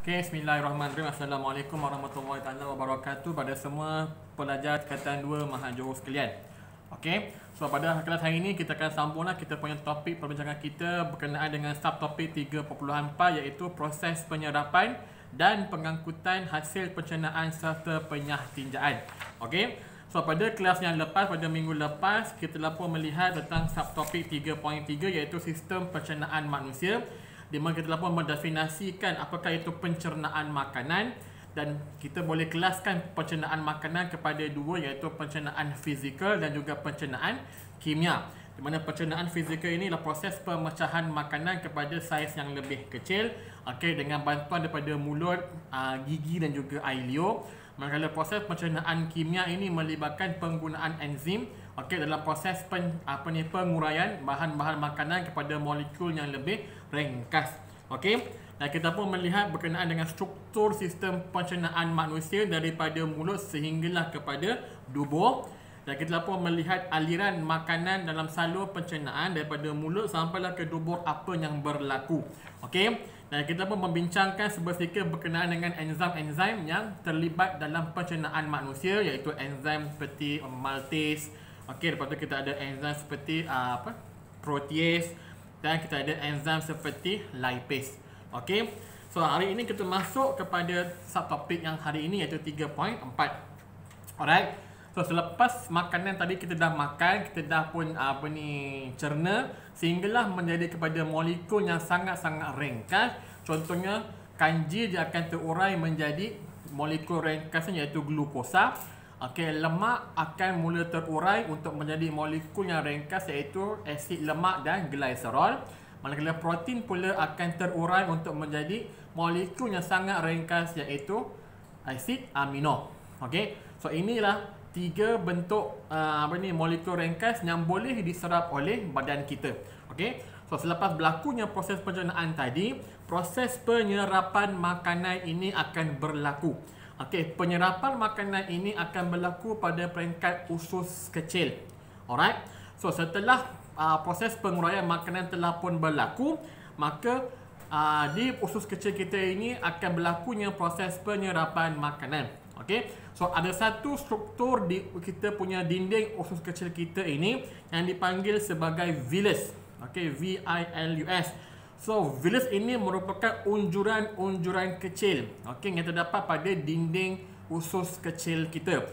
Okay, Bismillahirrahmanirrahim. Assalamualaikum warahmatullahi wabarakatuh pada semua pelajar tingkatan 2 Mahajuruh sekalian. Okay, so pada kelas hari ini kita akan sambunglah kita punya topik perbincangan kita berkenaan dengan subtopik 3.4 iaitu proses penyerapan dan pengangkutan hasil pencernaan serta penyah tinjaan. Okay, so pada kelas yang lepas, pada minggu lepas, kita telah pun melihat tentang subtopik 3.3 iaitu sistem pencernaan manusia, di mana kita telah pun mendefinisikan apakah itu pencernaan makanan, dan kita boleh kelaskan pencernaan makanan kepada dua, iaitu pencernaan fizikal dan juga pencernaan kimia. Di mana pencernaan fizikal ini adalah proses pemecahan makanan kepada saiz yang lebih kecil, okey, dengan bantuan daripada mulut, gigi dan juga air liur. Manakala proses pencernaan kimia ini melibatkan penggunaan enzim, okey, dalam proses penguraian bahan-bahan makanan kepada molekul yang lebih ringkas. Okey, dan kita pun melihat berkenaan dengan struktur sistem pencernaan manusia daripada mulut sehinggalah kepada dubur, dan kita pun melihat aliran makanan dalam salur pencernaan daripada mulut sampailah ke dubur apa yang berlaku. Okey, dan kita pun membincangkan sebersihkan berkenaan dengan enzim-enzim yang terlibat dalam pencernaan manusia, iaitu enzim seperti maltase. Okey, lepas tu kita ada enzim seperti protease, dan kita ada enzim seperti lipase. Okey, so hari ini kita masuk kepada subtopik yang hari ini iaitu 3.4. Alright, so selepas makanan tadi kita dah makan, kita dah pun cerna sehinggalah menjadi kepada molekul yang sangat-sangat ringkas. Contohnya kanji dia akan terurai menjadi molekul ringkasnya iaitu glukosa. Okey, lemak akan mula terurai untuk menjadi molekul yang ringkas iaitu asid lemak dan gliserol. Manakala protein pula akan terurai untuk menjadi molekul yang sangat ringkas iaitu asid amino. Okey, so inilah tiga bentuk molekul ringkas yang boleh diserap oleh badan kita. Okey, so selepas berlakunya proses pencernaan tadi, proses penyerapan makanan ini akan berlaku. Okey, penyerapan makanan ini akan berlaku pada peringkat usus kecil. Alright, so setelah proses penguraian makanan telah pun berlaku, maka di usus kecil kita ini akan berlakunya proses penyerapan makanan. Okey, so ada satu struktur di kita punya dinding usus kecil kita ini yang dipanggil sebagai vilus. Okey, V-I-L-U-S. So vilus ini merupakan unjuran-unjuran kecil, okey, yang terdapat pada dinding usus kecil kita,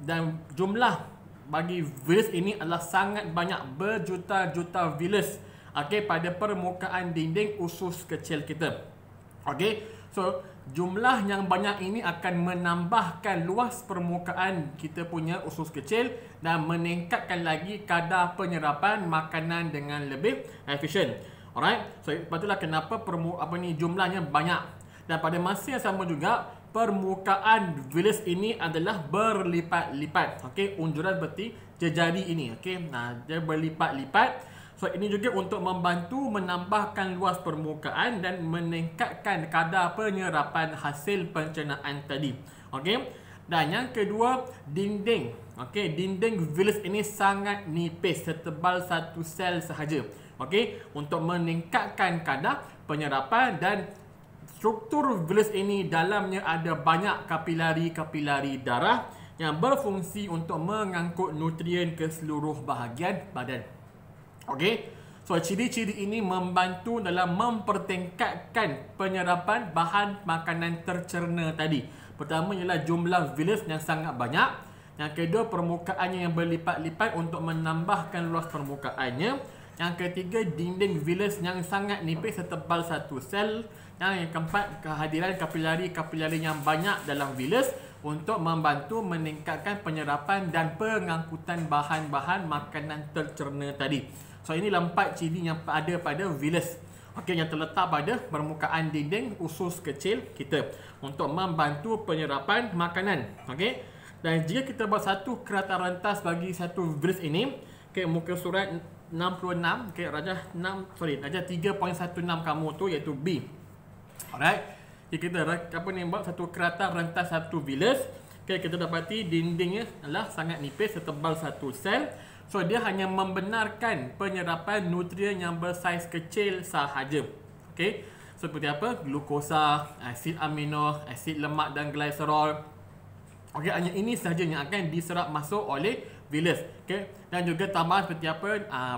dan jumlah bagi vilus ini adalah sangat banyak, berjuta-juta vilus, okey, pada permukaan dinding usus kecil kita. Okey, so jumlah yang banyak ini akan menambahkan luas permukaan kita punya usus kecil dan meningkatkan lagi kadar penyerapan makanan dengan lebih efisien. Alright, so itulah kenapa jumlahnya banyak, dan pada masa yang sama juga permukaan vilus ini adalah berlipat-lipat. Okey, unjuran seperti jejari ini, okey, dia berlipat-lipat. So ini juga untuk membantu menambahkan luas permukaan dan meningkatkan kadar penyerapan hasil pencernaan tadi. Okey, dan yang kedua, dinding. Okey, dinding vilus ini sangat nipis, setebal satu sel sahaja. Okey, untuk meningkatkan kadar penyerapan, dan struktur vilus ini dalamnya ada banyak kapilari-kapilari darah yang berfungsi untuk mengangkut nutrien ke seluruh bahagian badan. Okey, so ciri-ciri ini membantu dalam mempertingkatkan penyerapan bahan makanan tercerna tadi. Pertama ialah jumlah vilus yang sangat banyak. Yang kedua, permukaannya yang berlipat-lipat untuk menambahkan luas permukaannya. Yang ketiga, dinding vilus yang sangat nipis setebal satu sel. Yang keempat, kehadiran kapilari-kapilari yang banyak dalam vilus untuk membantu meningkatkan penyerapan dan pengangkutan bahan-bahan makanan tercerna tadi. So inilah 4 ciri yang ada pada vilus, okey, yang terletak pada permukaan dinding usus kecil kita untuk membantu penyerapan makanan. Okey, dan jika kita buat satu kerata rentas bagi satu vilus ini, okey, muka surat 66, okey, darjah 3.16 kamu tu iaitu B. Alright, jika kita buat satu kerata rentas satu vilus, okey, kita dapati dindingnya adalah sangat nipis, setebal satu sel. So dia hanya membenarkan penyerapan nutrien yang bersaiz kecil sahaja. Okey, seperti apa? Glukosa, asid amino, asid lemak dan glycerol. Okey, hanya ini sahaja yang akan diserap masuk oleh vilus. Okey, dan juga tambahan seperti apa?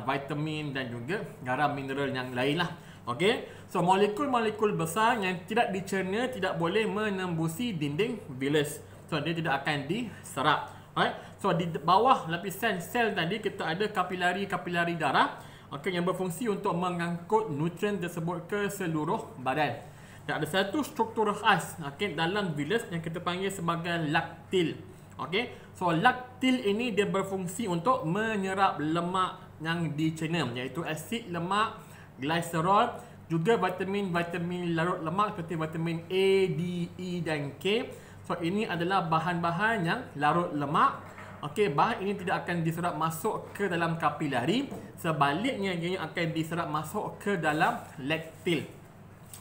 Vitamin dan juga garam mineral yang lain lah. Okey, so molekul-molekul besar yang tidak dicerna tidak boleh menembusi dinding vilus. So dia tidak akan diserap. Alright. So di bawah lapisan sel tadi kita ada kapilari-kapilari darah, okey, yang berfungsi untuk mengangkut nutrien tersebut ke seluruh badan. Dan ada satu struktur khas, okey, dalam vilus yang kita panggil sebagai laktil. Okey. So laktil ini dia berfungsi untuk menyerap lemak yang dicerna, iaitu asid lemak, glycerol, juga vitamin larut lemak seperti vitamin A, D, E dan K. So ini adalah bahan-bahan yang larut lemak. Okey, bahan ini tidak akan diserap masuk ke dalam kapilari, sebaliknya ia akan diserap masuk ke dalam laktil.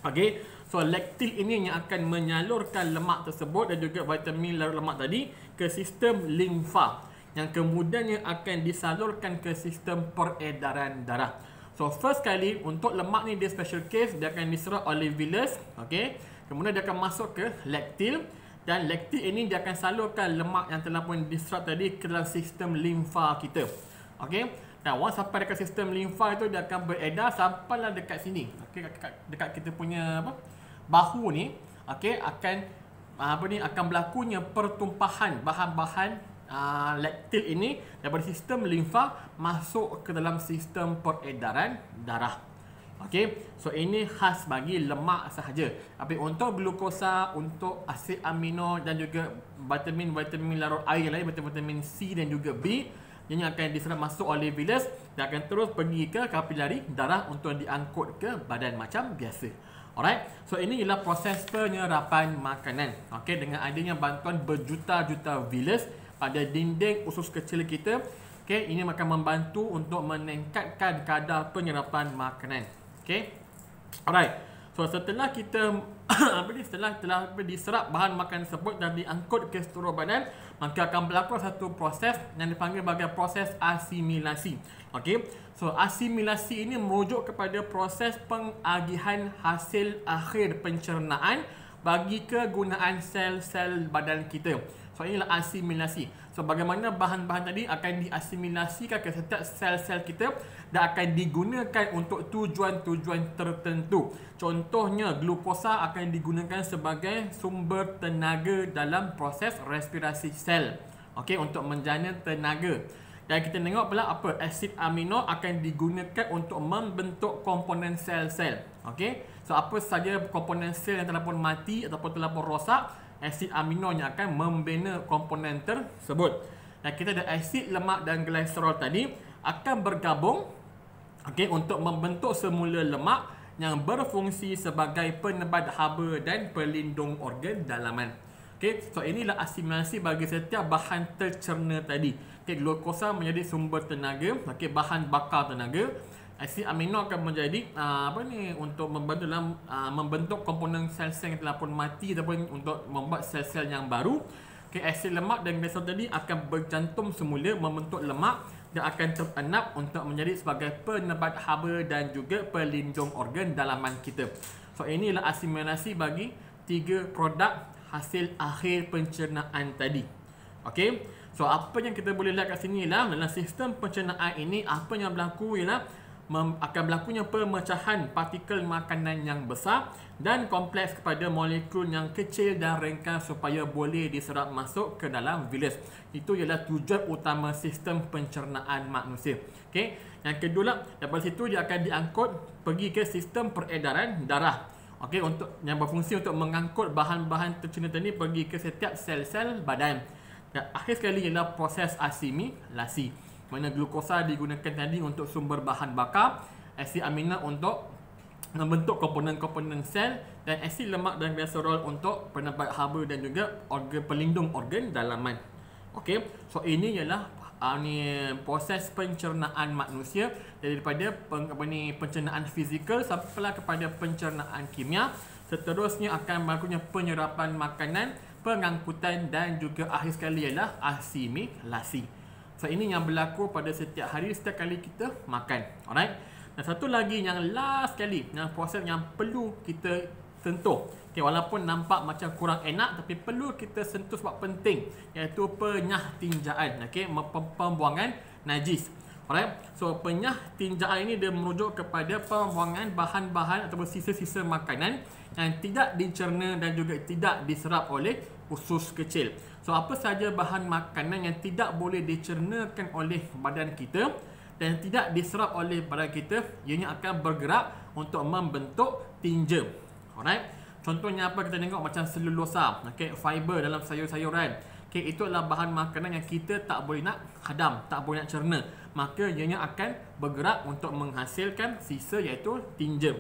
Okey, so laktil ini yang akan menyalurkan lemak tersebut dan juga vitamin larut lemak tadi ke sistem limfa, yang kemudiannya akan disalurkan ke sistem peredaran darah. So first kali untuk lemak ni dia special case, dia akan diserap oleh vilus, okey. Kemudian dia akan masuk ke laktil, dan laktil ini dia akan salurkan lemak yang telah pun diserap tadi ke dalam sistem limfa kita. Okey. Dan once sampai dekat sistem limfa itu, dia akan beredar sampailah dekat sini. Okey, dekat kita punya apa? Bahu ni, okey, akan berlakunya pertumpahan bahan-bahan laktil ini daripada sistem limfa masuk ke dalam sistem peredaran darah. Okey, so ini khas bagi lemak sahaja. Tapi untuk glukosa, untuk asid amino dan juga vitamin larut air lain, vitamin C dan juga B, yang akan diserap masuk oleh vilus dan akan terus pergi ke kapilari darah untuk diangkut ke badan macam biasa. Alright, so ini ialah proses penyerapan makanan. Okey, dengan adanya bantuan berjuta-juta vilus pada dinding usus kecil kita, okey, ini akan membantu untuk meningkatkan kadar penyerapan makanan. Okey. Alright. So setelah kita telah diserap bahan makanan tersebut dan diangkut ke seluruh badan, maka akan berlaku satu proses yang dipanggil sebagai proses asimilasi. Okey. So asimilasi ini merujuk kepada proses pengagihan hasil akhir pencernaan bagi kegunaan sel-sel badan kita. So inilah asimilasi. So bagaimana bahan-bahan tadi akan diasimilasikan ke setiap sel-sel kita dan akan digunakan untuk tujuan-tujuan tertentu. Contohnya glukosa akan digunakan sebagai sumber tenaga dalam proses respirasi sel. Okey, untuk menjana tenaga. Dan kita tengok pula apa, asid amino akan digunakan untuk membentuk komponen sel-sel. Okey. So apa saja komponen sel yang telah pun mati ataupun telah pun rosak, asid amino yang akan membina komponen tersebut. Dan kita ada asid lemak dan glycerol tadi akan bergabung, okey, untuk membentuk semula lemak yang berfungsi sebagai penebat haba dan pelindung organ dalaman. Okey, so inilah asimilasi bagi setiap bahan tercerna tadi. Okey, glukosa menjadi sumber tenaga, okey, bahan bakar tenaga. Asid amino akan menjadi untuk membantu dalam membentuk komponen sel-sel yang telah pun mati ataupun untuk membuat sel-sel yang baru. Okay, asid lemak dan glycerol tadi akan bercantum semula membentuk lemak dan akan terenap untuk menjadi sebagai penebat haba dan juga pelindung organ dalaman kita. So inilah asimilasi bagi 3 produk hasil akhir pencernaan tadi. Okey. So apa yang kita boleh lihat kat sini ialah dalam sistem pencernaan ini apa yang berlaku ialah akan berlakunya pemecahan partikel makanan yang besar dan kompleks kepada molekul yang kecil dan ringkas supaya boleh diserap masuk ke dalam vilus. Itu ialah tujuan utama sistem pencernaan manusia. Okey. Yang kedua, daripada situ dia akan diangkut pergi ke sistem peredaran darah. Okey, untuk yang berfungsi untuk mengangkut bahan-bahan tercerna tadi pergi ke setiap sel-sel badan. Dan akhir sekali ialah proses asimilasi, mana glukosa digunakan tadi untuk sumber bahan bakar, asid amino untuk membentuk komponen-komponen sel, dan asid lemak dan glycerol untuk penebat haba dan juga organ pelindung organ dalaman. Okey, so ini ialah proses pencernaan manusia daripada pencernaan fizikal sampailah kepada pencernaan kimia. Seterusnya akan berlakunya penyerapan makanan, pengangkutan dan juga akhir sekali ialah asimilasi. So ini yang berlaku pada setiap hari setiap kali kita makan. Alright. Dan satu lagi yang last sekali, yang proses yang perlu kita sentuh. Okay, walaupun nampak macam kurang enak tapi perlu kita sentuh sebab penting, iaitu penyah tinjaan. Okay, pembuangan najis. Alright. So penyah tinjaan ini dia merujuk kepada pembuangan bahan-bahan ataupun sisa-sisa makanan yang tidak dicerna dan juga tidak diserap oleh usus kecil. So apa sahaja bahan makanan yang tidak boleh dicernakan oleh badan kita dan tidak diserap oleh badan kita, ianya akan bergerak untuk membentuk tinja. Alright. Contohnya apa, kita tengok macam selulosa, okay, fiber dalam sayur-sayuran. Okay, itu adalah bahan makanan yang kita tak boleh nak hadam, tak boleh nak cerna. Maka ianya akan bergerak untuk menghasilkan sisa iaitu tinja.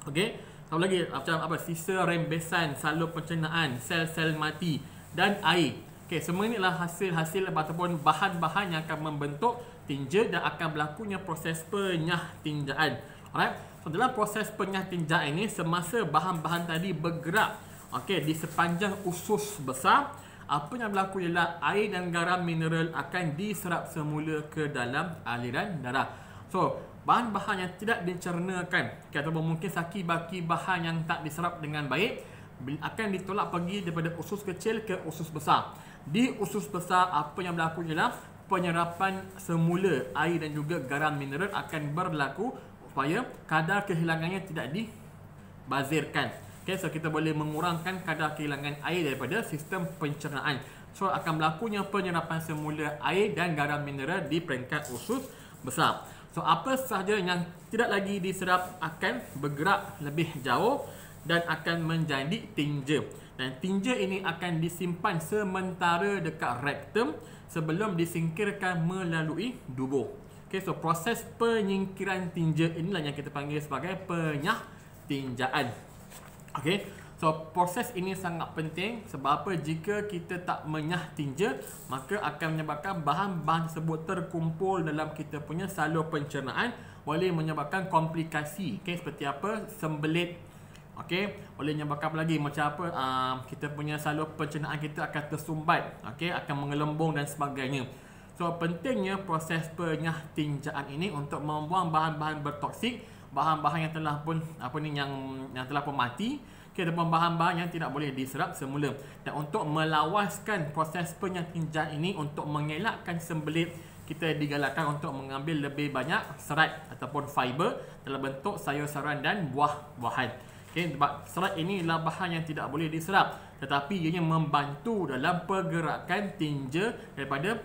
Okey, satu lagi macam apa, sisa rembesan salur pencernaan, sel-sel mati dan air. Okey, semua ini adalah hasil-hasil ataupun bahan-bahan yang akan membentuk tinja dan akan berlakunya proses penyah tinjaan. Alright. So dalam proses penyah tinjaan ini, semasa bahan-bahan tadi bergerak, okey, di sepanjang usus besar, apa yang berlaku ialah air dan garam mineral akan diserap semula ke dalam aliran darah. So, bahan-bahan yang tidak dicernakan, ataupun mungkin saki-baki bahan yang tak diserap dengan baik, akan ditolak pergi daripada usus kecil ke usus besar. Di usus besar, apa yang berlaku ialah penyerapan semula air dan juga garam mineral akan berlaku supaya kadar kehilangannya tidak dibazirkan. Okay, so kita boleh mengurangkan kadar kehilangan air daripada sistem pencernaan. So akan berlakunya penyerapan semula air dan garam mineral di peringkat usus besar. So apa sahaja yang tidak lagi diserap akan bergerak lebih jauh dan akan menjadi tinja. Dan tinja ini akan disimpan sementara dekat rektum sebelum disingkirkan melalui dubur. Okay, so proses penyingkiran tinja inilah yang kita panggil sebagai penyah tinjaan. Okey, so proses ini sangat penting sebab apa, jika kita tak menyah tinja, maka akan menyebabkan bahan-bahan tersebut terkumpul dalam kita punya salur pencernaan, boleh menyebabkan komplikasi, okey, seperti apa, sembelit, okey, boleh menyebabkan apa lagi, macam apa, kita punya salur pencernaan kita akan tersumbat, okey, akan mengelembung dan sebagainya. So pentingnya proses penyah tinjaan ini untuk membuang bahan-bahan bertoksik, bahan-bahan yang telah pun yang telah pun mati, ataupun bahan-bahan yang tidak boleh diserap semula. Dan untuk melawaskan proses penyah tinjaan ini, untuk mengelakkan sembelit, kita digalakkan untuk mengambil lebih banyak serat ataupun fiber dalam bentuk sayur-sayuran dan buah-buahan. Okay, sebab serat ini adalah bahan yang tidak boleh diserap, tetapi ianya membantu dalam pergerakan tinja daripada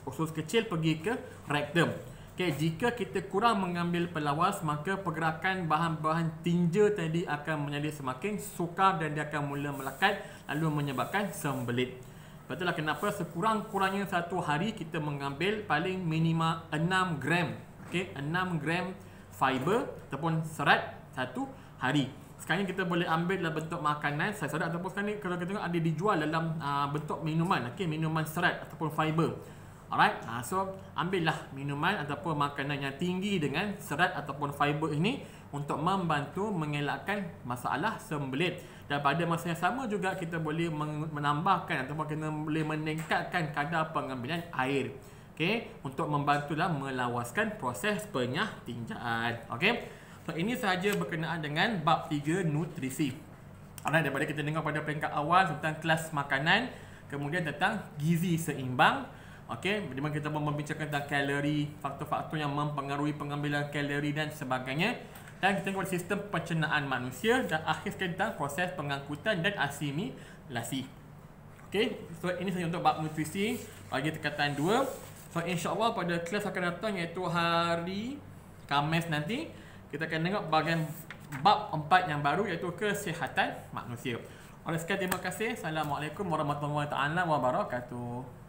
usus kecil pergi ke rektum. Okay, jika kita kurang mengambil pelawas, maka pergerakan bahan-bahan tinja tadi akan menjadi semakin sukar dan dia akan mula melekat lalu menyebabkan sembelit. Betul lah kenapa sekurang-kurangnya satu hari kita mengambil paling minima 6 gram. Okay, 6 gram fiber ataupun serat satu hari. Sekarang kita boleh ambil dalam bentuk makanan, serat ataupun sekarang ni kalau kita tengok ada dijual dalam bentuk minuman. Okay, minuman serat ataupun fiber. Alright, so ambillah minuman ataupun makanan yang tinggi dengan serat ataupun fiber ini untuk membantu mengelakkan masalah sembelit. Dan pada masa yang sama juga kita boleh menambahkan ataupun kita boleh meningkatkan kadar pengambilan air. Okay, untuk membantulah melawaskan proses penyah tinjaan. Okay, so ini sahaja berkenaan dengan bab 3 nutrisi. Alright, daripada kita dengar pada peringkat awal tentang kelas makanan, kemudian tentang gizi seimbang. Okey, di mana kita membincangkan tentang kalori, faktor-faktor yang mempengaruhi pengambilan kalori dan sebagainya. Dan kita tengok sistem pencernaan manusia dan akhir sekali tentang proses pengangkutan dan asimilasi. Okey, so ini sahaja untuk bab nutrisi bagi tingkatan 2. So insya-Allah pada kelas akan datang iaitu hari Khamis nanti kita akan tengok bahagian bab 4 yang baru iaitu kesihatan manusia. Oleh sekali terima kasih. Assalamualaikum warahmatullahi wabarakatuh.